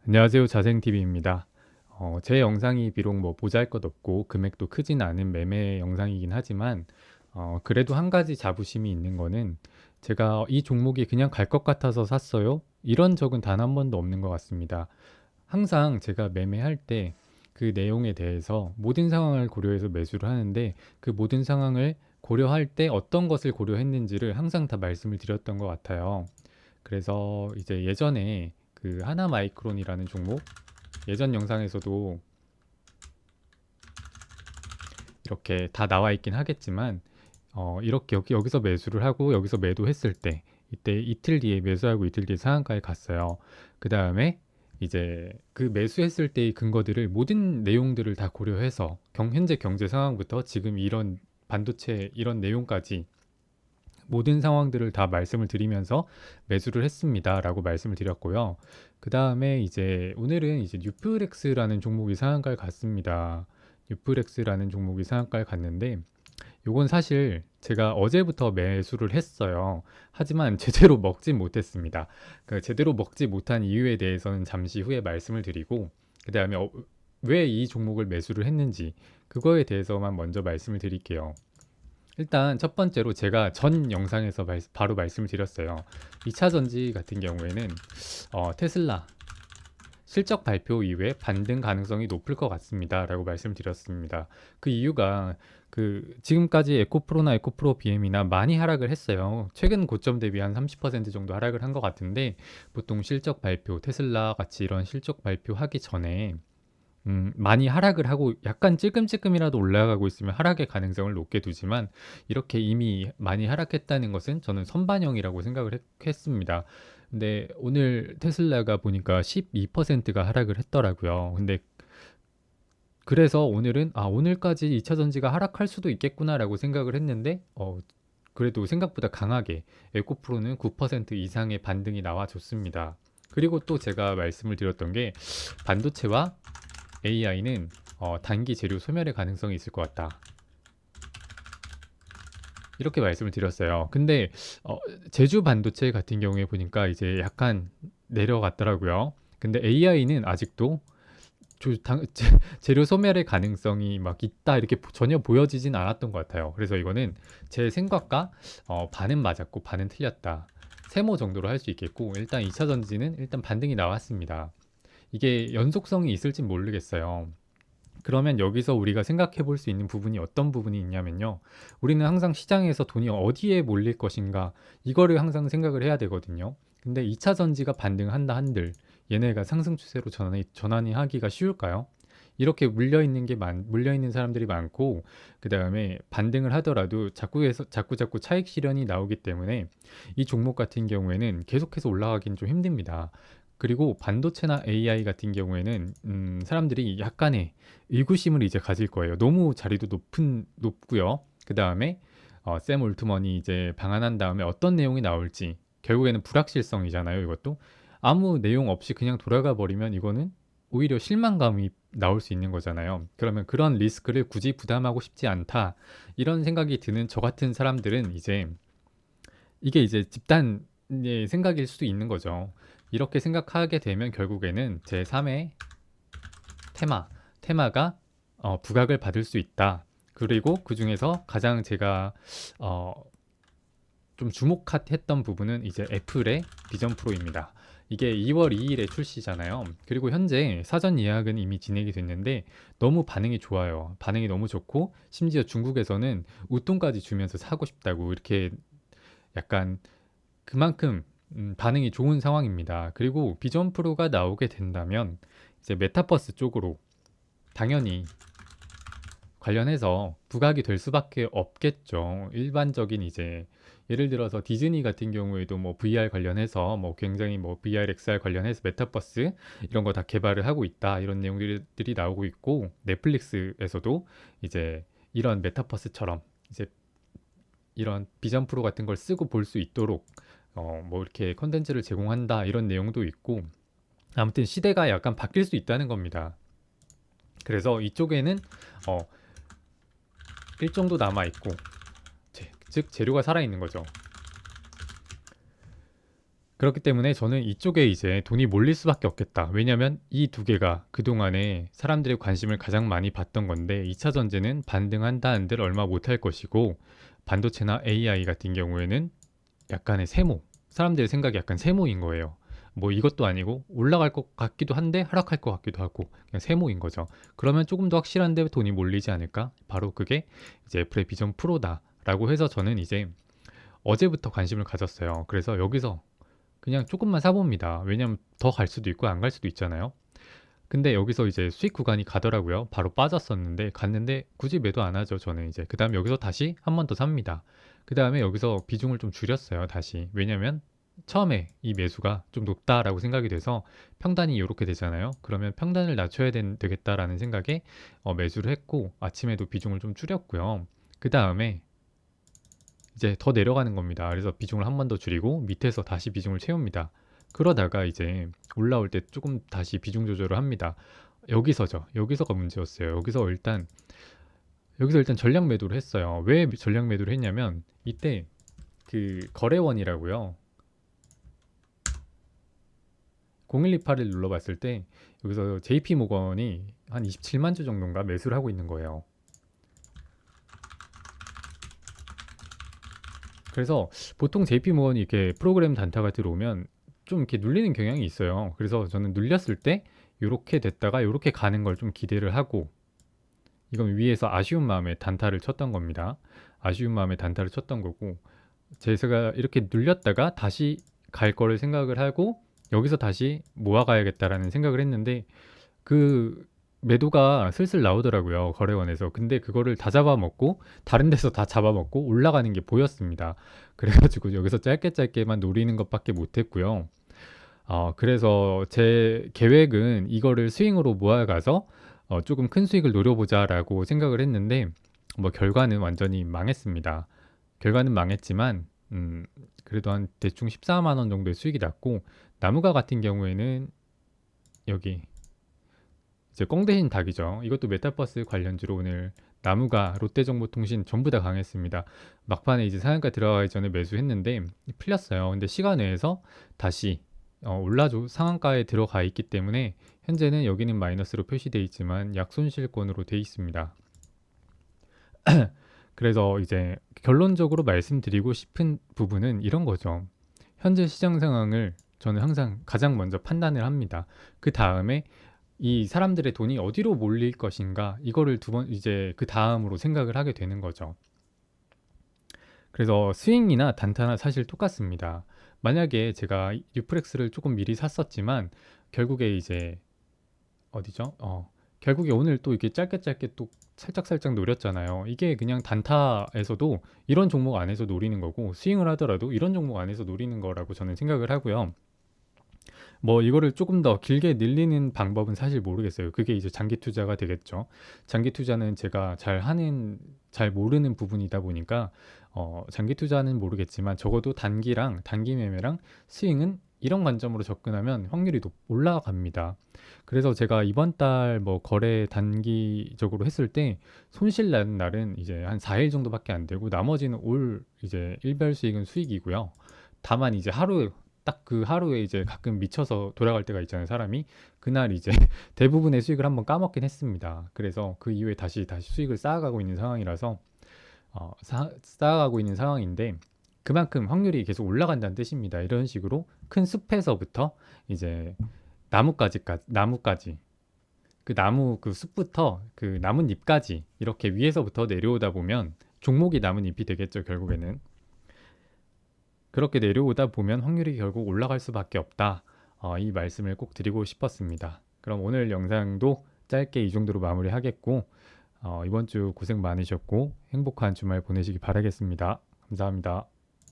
안녕하세요. 자생TV입니다. 제 영상이 비록 뭐 보잘것없고 금액도 크진 않은 매매 영상이긴 하지만 그래도 한 가지 자부심이 있는 거는 제가 이 종목이 그냥 갈 것 같아서 샀어요. 이런 적은 단 한 번도 없는 것 같습니다. 항상 제가 매매할 때 그 내용에 대해서 모든 상황을 고려해서 매수를 하는데 그 모든 상황을 고려할 때 어떤 것을 고려했는지를 항상 다 말씀을 드렸던 것 같아요. 그래서 이제 예전에 그 하나마이크론이라는 종목 예전 영상에서도 이렇게 다 나와 있긴 하겠지만 이렇게 여기서 매수를 하고 여기서 매도했을 때 이때 이틀 뒤에 매수하고 이틀 뒤에 상한가에 갔어요. 그 다음에 이제 그 매수했을 때의 근거들을 모든 내용들을 다 고려해서 현재 경제 상황부터 지금 이런 반도체 이런 내용까지 모든 상황들을 다 말씀을 드리면서 매수를 했습니다라고 말씀을 드렸고요. 그 다음에 이제 오늘은 이제 뉴프렉스라는 종목이 상한가를 갔습니다. 뉴프렉스라는 종목이 상한가를 갔는데 요건 사실 제가 어제부터 매수를 했어요. 하지만 제대로 먹진 못했습니다. 그 제대로 먹지 못한 이유에 대해서는 잠시 후에 말씀을 드리고 그 다음에 왜 이 종목을 매수를 했는지 그거에 대해서만 먼저 말씀을 드릴게요. 일단 첫 번째로 제가 전 영상에서 바로 말씀을 드렸어요. 2차 전지 같은 경우에는 테슬라 실적 발표 이후에 반등 가능성이 높을 것 같습니다. 라고 말씀드렸습니다. 그 이유가 그 지금까지 에코프로나 에코프로 BM이나 많이 하락을 했어요. 최근 고점 대비 한 30% 정도 하락을 한 것 같은데 보통 실적 발표, 테슬라 같이 이런 실적 발표하기 전에 많이 하락을 하고 약간 찔끔찔끔이라도 올라가고 있으면 하락의 가능성을 높게 두지만 이렇게 이미 많이 하락했다는 것은 저는 선반영이라고 생각을 했습니다. 근데 오늘 테슬라가 보니까 12%가 하락을 했더라고요. 근데 그래서 오늘은 오늘까지 2차 전지가 하락할 수도 있겠구나라고 생각을 했는데 그래도 생각보다 강하게 에코프로는 9% 이상의 반등이 나와줬습니다. 그리고 또 제가 말씀을 드렸던 게 반도체와 AI는 단기 재료 소멸의 가능성이 있을 것 같다. 이렇게 말씀을 드렸어요. 근데 제주 반도체 같은 경우에 보니까 이제 약간 내려갔더라고요. 근데 AI는 아직도 재료 소멸의 가능성이 막 있다 이렇게 전혀 보여지진 않았던 것 같아요. 그래서 이거는 제 생각과 반은 맞았고 반은 틀렸다. 세모 정도로 할 수 있겠고 일단 2차 전지는 일단 반등이 나왔습니다. 이게 연속성이 있을진 모르겠어요. 그러면 여기서 우리가 생각해 볼 수 있는 부분이 어떤 부분이 있냐면요. 우리는 항상 시장에서 돈이 어디에 몰릴 것인가, 이거를 항상 생각을 해야 되거든요. 근데 2차 전지가 반등한다 한들, 얘네가 상승 추세로 전환이 하기가 쉬울까요? 이렇게 물려 있는 사람들이 많고, 그 다음에 반등을 하더라도 자꾸 차익 실현이 나오기 때문에 이 종목 같은 경우에는 계속해서 올라가기는 좀 힘듭니다. 그리고 반도체나 AI 같은 경우에는 사람들이 약간의 의구심을 이제 가질 거예요. 너무 자리도 높고요. 그 다음에 샘 올트먼이 이제 방한한 다음에 어떤 내용이 나올지 결국에는 불확실성이잖아요. 이것도 아무 내용 없이 그냥 돌아가 버리면 이거는 오히려 실망감이 나올 수 있는 거잖아요. 그러면 그런 리스크를 굳이 부담하고 싶지 않다. 이런 생각이 드는 저 같은 사람들은 이제 이게 이제 집단의 생각일 수도 있는 거죠. 이렇게 생각하게 되면 결국에는 제3의 테마가 부각을 받을 수 있다. 그리고 그 중에서 가장 제가 어, 좀 주목했던 부분은 이제 애플의 비전 프로입니다. 이게 2월 2일에 출시잖아요. 그리고 현재 사전 예약은 이미 진행이 됐는데 너무 반응이 좋아요. 반응이 너무 좋고 심지어 중국에서는 웃돈까지 주면서 사고 싶다고 이렇게 약간 그만큼 반응이 좋은 상황입니다. 그리고 비전 프로가 나오게 된다면 이제 메타버스 쪽으로 당연히 관련해서 부각이 될 수밖에 없겠죠. 일반적인 이제 예를 들어서 디즈니 같은 경우에도 뭐 VR 관련해서 뭐 굉장히 뭐 VR, XR 관련해서 메타버스 이런 거 다 개발을 하고 있다. 이런 내용들이 나오고 있고 넷플릭스에서도 이제 이런 메타버스처럼 이제 이런 비전 프로 같은 걸 쓰고 볼 수 있도록 뭐 이렇게 컨텐츠를 제공한다 이런 내용도 있고 아무튼 시대가 약간 바뀔 수 있다는 겁니다. 그래서 이쪽에는 어, 일정도 남아 있고 즉 재료가 살아 있는 거죠. 그렇기 때문에 저는 이쪽에 이제 돈이 몰릴 수밖에 없겠다. 왜냐면 이 두 개가 그동안에 사람들의 관심을 가장 많이 받던 건데 2차 전지는 반등한다 한들 얼마 못할 것이고 반도체나 AI 같은 경우에는 약간의 세모, 사람들의 생각이 약간 세모인 거예요. 뭐 이것도 아니고 올라갈 것 같기도 한데 하락할 것 같기도 하고 그냥 세모인 거죠. 그러면 조금 더 확실한데 돈이 몰리지 않을까? 바로 그게 이제 애플의 비전 프로다라고 해서 저는 이제 어제부터 관심을 가졌어요. 그래서 여기서 그냥 조금만 사봅니다. 왜냐면 더 갈 수도 있고 안 갈 수도 있잖아요. 근데 여기서 이제 수익 구간이 가더라고요. 바로 빠졌었는데 갔는데 굳이 매도 안 하죠. 저는 이제 그 다음에 여기서 다시 한 번 더 삽니다. 그 다음에 여기서 비중을 좀 줄였어요. 다시. 왜냐면 처음에 이 매수가 좀 높다라고 생각이 돼서 평단이 이렇게 되잖아요. 그러면 평단을 낮춰야 되겠다라는 생각에 매수를 했고 아침에도 비중을 좀 줄였고요. 그 다음에 이제 더 내려가는 겁니다. 그래서 비중을 한 번 더 줄이고 밑에서 다시 비중을 채웁니다. 그러다가 이제 올라올 때 조금 다시 비중 조절을 합니다. 여기서죠. 여기서가 문제였어요. 여기서 일단 전략 매도를 했어요. 왜 전략 매도를 했냐면 이때 그 거래원이라고요. 0128을 눌러봤을 때 여기서 JP 모건이 한 27만 주 정도인가 매수를 하고 있는 거예요. 그래서 보통 JP 모건이 이렇게 프로그램 단타가 들어오면 좀 이렇게 눌리는 경향이 있어요. 그래서 저는 눌렸을 때 이렇게 됐다가 이렇게 가는 걸 좀 기대를 하고 이건 위에서 아쉬운 마음에 단타를 쳤던 겁니다. 아쉬운 마음에 단타를 쳤던 거고 제가 이렇게 눌렸다가 다시 갈 거를 생각을 하고 여기서 다시 모아가야겠다라는 생각을 했는데 그 매도가 슬슬 나오더라고요. 거래원에서. 근데 그거를 다 잡아먹고 다른 데서 다 잡아먹고 올라가는 게 보였습니다. 그래가지고 여기서 짧게 짧게만 노리는 것밖에 못했고요. 그래서 제 계획은 이거를 스윙으로 모아가서 조금 큰 수익을 노려보자라고 생각을 했는데 뭐 결과는 완전히 망했습니다. 결과는 망했지만 그래도 한 대충 14만 원 정도의 수익이 났고 나무가 같은 경우에는 여기 이제 꽁 대신 닭이죠. 이것도 메타버스 관련주로 오늘 나무가 롯데정보통신 전부 다 강했습니다. 막판에 이제 상한가 들어가기 전에 매수했는데 풀렸어요. 근데 시간 내에서 다시 올라줘 상한가에 들어가 있기 때문에 현재는 여기는 마이너스로 표시되어 있지만 약손실권으로 되어 있습니다. 그래서 이제 결론적으로 말씀드리고 싶은 부분은 이런 거죠. 현재 시장 상황을 저는 항상 가장 먼저 판단을 합니다. 그 다음에 이 사람들의 돈이 어디로 몰릴 것인가 이거를 이제 그 다음으로 생각을 하게 되는 거죠. 그래서 스윙이나 단타나 사실 똑같습니다. 만약에 제가 유프렉스를 조금 미리 샀었지만 결국에 이제 어디죠? 결국에 오늘 또 이렇게 짧게 짧게 또 살짝 노렸잖아요. 이게 그냥 단타에서도 이런 종목 안에서 노리는 거고 스윙을 하더라도 이런 종목 안에서 노리는 거라고 저는 생각을 하고요. 뭐 이거를 조금 더 길게 늘리는 방법은 사실 모르겠어요. 그게 이제 장기 투자가 되겠죠. 장기 투자는 제가 잘 모르는 부분이다 보니까 장기 투자는 모르겠지만 적어도 단기 매매랑 스윙은 이런 관점으로 접근하면 확률이 올라갑니다. 그래서 제가 이번 달 뭐 거래 단기적으로 했을 때 손실 나는 날은 이제 한 4일 정도밖에 안 되고 나머지는 올 이제 일별 수익은 수익이고요. 다만 이제 딱 그 하루에 이제 가끔 미쳐서 돌아갈 때가 있잖아요, 사람이. 그날 이제 대부분의 수익을 한번 까먹긴 했습니다. 그래서 그 이후에 다시 수익을 쌓아가고 있는 상황이라서 쌓아가고 있는 상황인데 그만큼 확률이 계속 올라간다는 뜻입니다. 이런 식으로 큰 숲에서부터 이제 나무까지 그 나무 그 숲부터 그 나뭇잎까지 이렇게 위에서부터 내려오다 보면 종목이 나뭇잎이 되겠죠, 결국에는. 그렇게 내려오다 보면 확률이 결국 올라갈 수밖에 없다. 이 말씀을 꼭 드리고 싶었습니다. 그럼 오늘 영상도 짧게 이 정도로 마무리하겠고 이번 주 고생 많으셨고 행복한 주말 보내시기 바라겠습니다. 감사합니다.